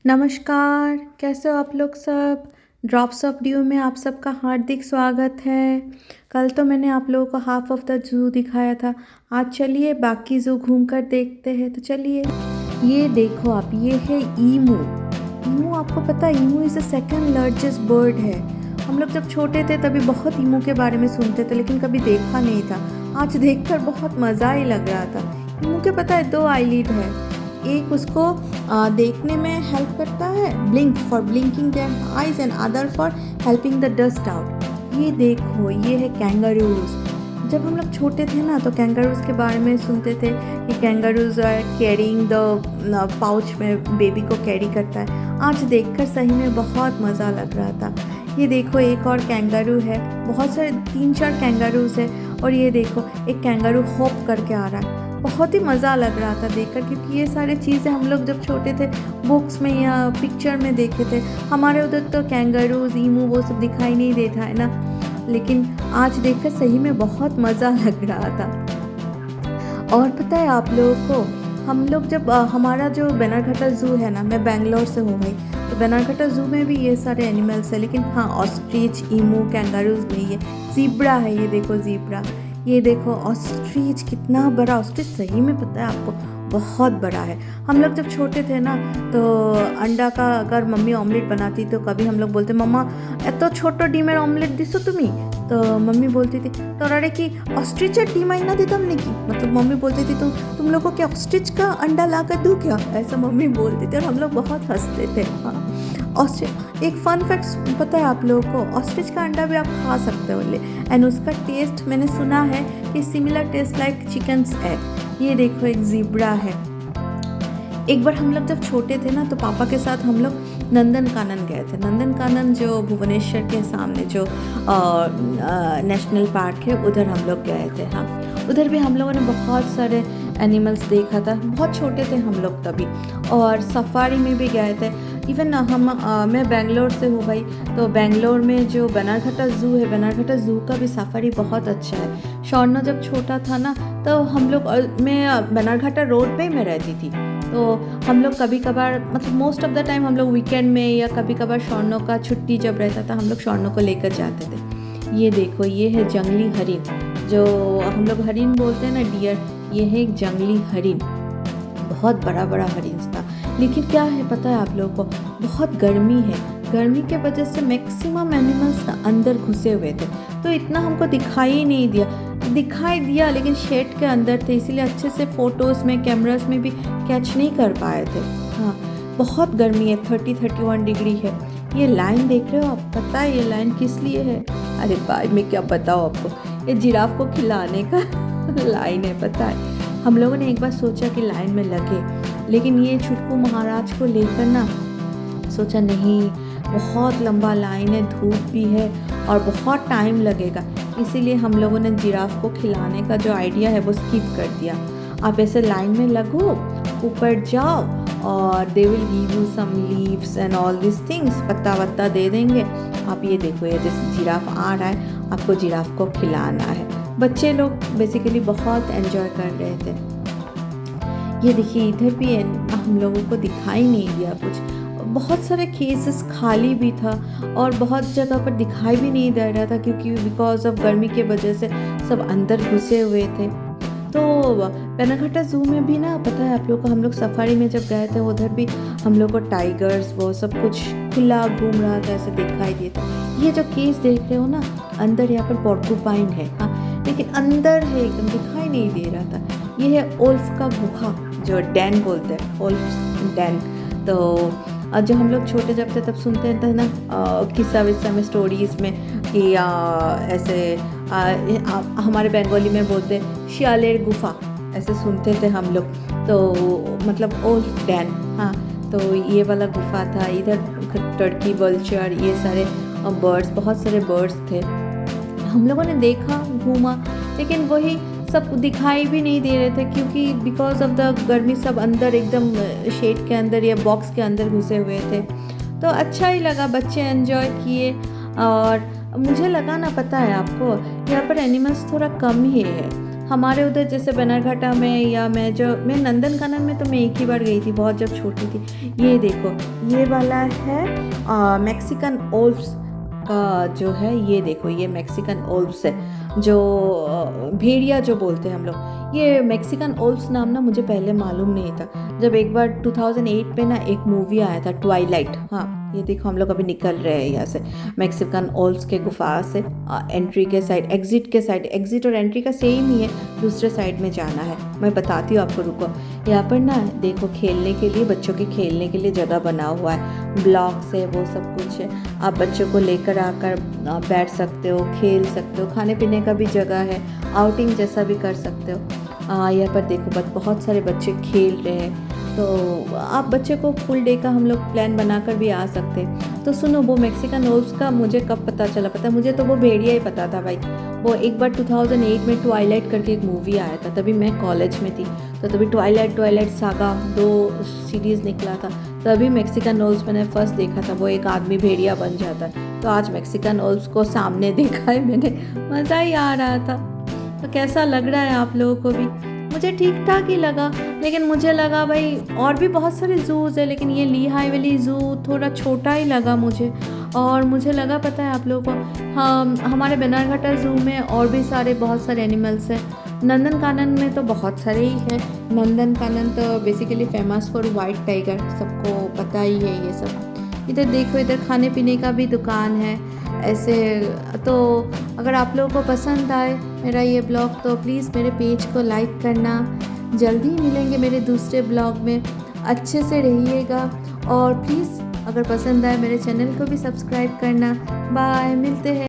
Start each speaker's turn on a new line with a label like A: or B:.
A: नमस्कार, कैसे हो आप लोग सब? ड्रॉप्स ऑफ ड्यू में आप सबका हार्दिक स्वागत है। कल तो मैंने आप लोगों को हाफ ऑफ द ज़ू दिखाया था। आज चलिए बाकी ज़ू घूम कर देखते हैं। तो चलिए, ये देखो आप, ये है ईमू। ईमू, आपको पता है emu is the second largest bird है। हम लोग जब छोटे थे तभी बहुत ईमू के बारे में सुनते थे, लेकिन कभी देखा नहीं था। आज देखकर बहुत मज़ा ही लग रहा था। ईमू के पता है 2 आईलिड है। एक उसको देखने में हेल्प करता है, blink for blinking their eyes and other for helping the dust out. ये देखो, ये है कैंगारूज। जब हम लोग छोटे थे ना तो कैंगारूज के बारे में सुनते थे कि कैंगारूज आर कैरिंग द पाउच में बेबी को कैरी करता है। आज देखकर सही में बहुत मज़ा लग रहा था। ये देखो, एक और कैंगारू है। बहुत सारे 3-4 कैंगारूज है। और ये देखो, एक कैंगारू हॉप करके आ रहा है। बहुत ही मज़ा लग रहा था देखकर, क्योंकि ये सारी चीज़ें हम लोग जब छोटे थे बुक्स में या पिक्चर में देखे थे। हमारे उधर तो कैंगारूज, ईमू वो सब दिखाई नहीं देता है ना, लेकिन आज देखकर सही में बहुत मज़ा लग रहा था। और पता है आप लोगों को, हम लोग जब हमारा जो बनारघट्टा ज़ू है ना, मैं बेंगलोर से हूँ भाई, तो बनारघट्टा ज़ू में भी ये सारे एनिमल्स है। लेकिन हाँ, ऑस्ट्रिच, ईमू, कैंगारूज नहीं है। ज़ीब्रा है, ये देखो ज़ीब्रा। ये देखो ऑस्ट्रिच, कितना बड़ा ऑस्ट्रिच, सही में पता है आपको बहुत बड़ा है। हम लोग जब छोटे थे ना तो अंडा का अगर मम्मी ऑमलेट बनाती तो कभी हम लोग बोलते, मम्मा एत छोटो डिमेर ऑमलेट दिसो तुम्ही। तो मम्मी बोलती थी तोरारे कि ऑस्ट्रिचर डिम आईना देता हमने की, मतलब मम्मी बोलती थी तुम लोग को क्या ऑस्ट्रिच का अंडा ला कर दूँ क्या, ऐसा मम्मी बोलती थी। और हम लोग बहुत हंसते थे। हाँ, ऑस्ट्रिच, एक फन फैक्ट पता है आप लोगों को, ऑस्ट्रिच का अंडा भी आप खा सकते हो। एंड उसका टेस्ट मैंने सुना है कि similar taste like chickens egg. ये देखो, एक ज़ीब्रा है। एक बार हम लोग जब छोटे थे ना तो पापा के साथ हम लोग नंदनकानन गए थे। नंदनकानन जो भुवनेश्वर के सामने जो नेशनल पार्क है, उधर हम लोग गए थे। हाँ, उधर भी हम लोगों ने बहुत सारे एनिमल्स देखा था। बहुत छोटे थे हम लोग तभी। और सफारी में भी गए थे। इवन मैं बेंगलोर से हूँ भाई, तो बेंगलोर में जो बनारघट्टा ज़ू है, बनारघट्टा ज़ू का भी सफारी बहुत अच्छा है। शौर्णा जब छोटा था ना तो हम लोग, मैं बनारघट्टा रोड पे मैं रहती थी, तो हम लोग कभी कभार, मतलब मोस्ट ऑफ द टाइम हम लोग वीकेंड में या कभी कभार शौर्णों का छुट्टी जब रहता था, हम लोग शौर्णों को लेकर जाते थे। ये देखो, ये है जंगली हरिन, जो हम लोग हरिन बोलते हैं ना, डियर। ये है एक जंगली हरिन, बहुत बड़ा बड़ा हरिन था। लेकिन क्या है पता है आप लोगों को, बहुत गर्मी है। गर्मी के वजह से मैक्सिमम एनिमल्स ना अंदर घुसे हुए थे, तो इतना हमको दिखाई नहीं दिया, लेकिन शेड के अंदर थे, इसीलिए अच्छे से फ़ोटोज़ में, कैमरास में भी कैच नहीं कर पाए थे। हाँ, बहुत गर्मी है, 30-31 डिग्री है। ये लाइन देख रहे हो आप, पता है ये लाइन किस लिए है? अरे भाई, मैं क्या बताऊँ आपको, ये जिराफ को खिलाने का लाइन है, पता है। हम लोगों ने एक बार सोचा कि लाइन में लगे, लेकिन ये छुटकू महाराज को लेकर ना सोचा नहीं, बहुत लंबा लाइन है, धूप भी है और बहुत टाइम लगेगा, इसीलिए हम लोगों ने जिराफ को खिलाने का जो आइडिया है वो स्किप कर दिया। आप ऐसे लाइन में लगो, ऊपर जाओ और they will give you some leaves and all this things, पत्ता वत्ता दे देंगे। आप ये देखो, ये जैसे जिराफ आ रहा है, आपको जिराफ को खिलाना है। बच्चे लोग बेसिकली बहुत एंजॉय कर रहे थे। ये देखिए, इधर भी हम लोगों को दिखाई नहीं दिया कुछ, बहुत सारे केसेस खाली भी था और बहुत जगह पर दिखाई भी नहीं दे रहा था, क्योंकि बिकॉज ऑफ गर्मी के वजह से सब अंदर घुसे हुए थे। तो बनारघट्टा ज़ू में भी ना, पता है आप लोग को, हम लोग सफारी में जब गए थे उधर भी हम लोग को टाइगर्स वो सब कुछ खुला घूम रहा था, ऐसे दिखाई दिए थे। ये जो केस देख रहे हो ना, अंदर यहाँ पर पोर्कुपाइन है। हाँ, लेकिन अंदर है, एकदम दिखाई नहीं दे रहा था। ये है ओल्फ का गुफा, जो डैन बोलते हैं, ओल्फ डैन। तो जो हम लोग छोटे जब थे तब सुनते थे ना किस्सा विस्सा में, स्टोरीज़ में कि ऐसे हमारे बंगाली में बोलते शियालेर गुफा, ऐसे सुनते थे हम लोग। तो मतलब ओल्फ डैन। हाँ, तो ये वाला गुफा था। इधर टर्की, वल्चर, ये सारे बर्ड्स, बहुत सारे बर्ड्स थे। हम लोगों ने देखा, घूमा, लेकिन वही सब दिखाई भी नहीं दे रहे थे, क्योंकि बिकॉज ऑफ द गर्मी सब अंदर एकदम शेड के अंदर या बॉक्स के अंदर घुसे हुए थे। तो अच्छा ही लगा, बच्चे एंजॉय किए। और मुझे लगा ना, पता है आपको, यहाँ पर एनिमल्स थोड़ा कम ही है। हमारे उधर जैसे बनरघाटा में, या मैं नंदनकानन में तो मैं एक ही बार गई थी, बहुत जब छोटी थी। ये देखो, ये वाला है मैक्सिकन ओल्फ्स का जो है, ये देखो ये मैक्सिकन ओल्फ्स है, जो भेड़िया जो बोलते हैं हम लोग। ये मैक्सिकन ओल्फ्स नाम ना मुझे पहले मालूम नहीं था, जब एक बार 2008 में ना एक मूवी आया था ट्वाइलाइट। हाँ, ये देखो हम लोग अभी निकल रहे हैं यहाँ से मैक्सिकन ओल्फ्स के गुफा से। एंट्री के साइड, एग्जिट के साइड, एग्जिट और एंट्री का सेम ही है, दूसरे साइड में जाना है। मैं बताती हूँ आपको, रुको। यहाँ पर ना देखो खेलने के लिए, बच्चों के खेलने के लिए जगह बना हुआ है, ब्लॉक्स है, वो सब कुछ है। आप बच्चों को लेकर आकर बैठ सकते हो, खेल सकते हो, खाने पीने का भी जगह है, आउटिंग जैसा भी कर सकते हो। यहाँ पर देखो बहुत सारे बच्चे खेल रहे हैं, तो आप बच्चे को फुल डे का हम लोग प्लान बनाकर भी आ सकते हैं। तो सुनो, वो मैक्सिकन ओल्फ्स का मुझे कब पता चला, पता है मुझे तो वो भेड़िया ही पता था भाई। वो एक बार 2008 में ट्वाइलाइट करके एक मूवी आया था, तभी मैं कॉलेज में थी, तो तभी ट्वाइलाइट सागा 2 सीरीज़ निकला था, तभी मैक्सिकन ओल्फ्स मैंने फर्स्ट देखा था। वो एक आदमी भेड़िया बन जाता है, तो आज मैक्सिकन ओल्फ्स को सामने देखा है मैंने, मज़ा ही आ रहा था। तो कैसा लग रहा है आप लोगों को भी? मुझे ठीक ठाक ही लगा, लेकिन मुझे लगा भाई और भी बहुत सारे ज़ूज़ है, लेकिन ये लीहाई वैली ज़ू थोड़ा छोटा ही लगा मुझे। और मुझे लगा, पता है आप लोगों को, हाँ, हमारे बनरघाटा ज़ू में और भी बहुत सारे एनिमल्स हैं। नंदनकानन में तो बहुत सारे ही हैं। नंदनकानन तो basically famous for white tiger, सबको पता ही है ये सब। इधर देखो, इधर खाने पीने का भी दुकान है ऐसे। तो अगर आप लोगों को पसंद आए मेरा ये ब्लॉग, तो प्लीज़ मेरे पेज को लाइक करना। जल्दी मिलेंगे मेरे दूसरे ब्लॉग में, अच्छे से रहिएगा। और प्लीज़ अगर पसंद आए मेरे चैनल को भी सब्सक्राइब करना। बाय, मिलते हैं।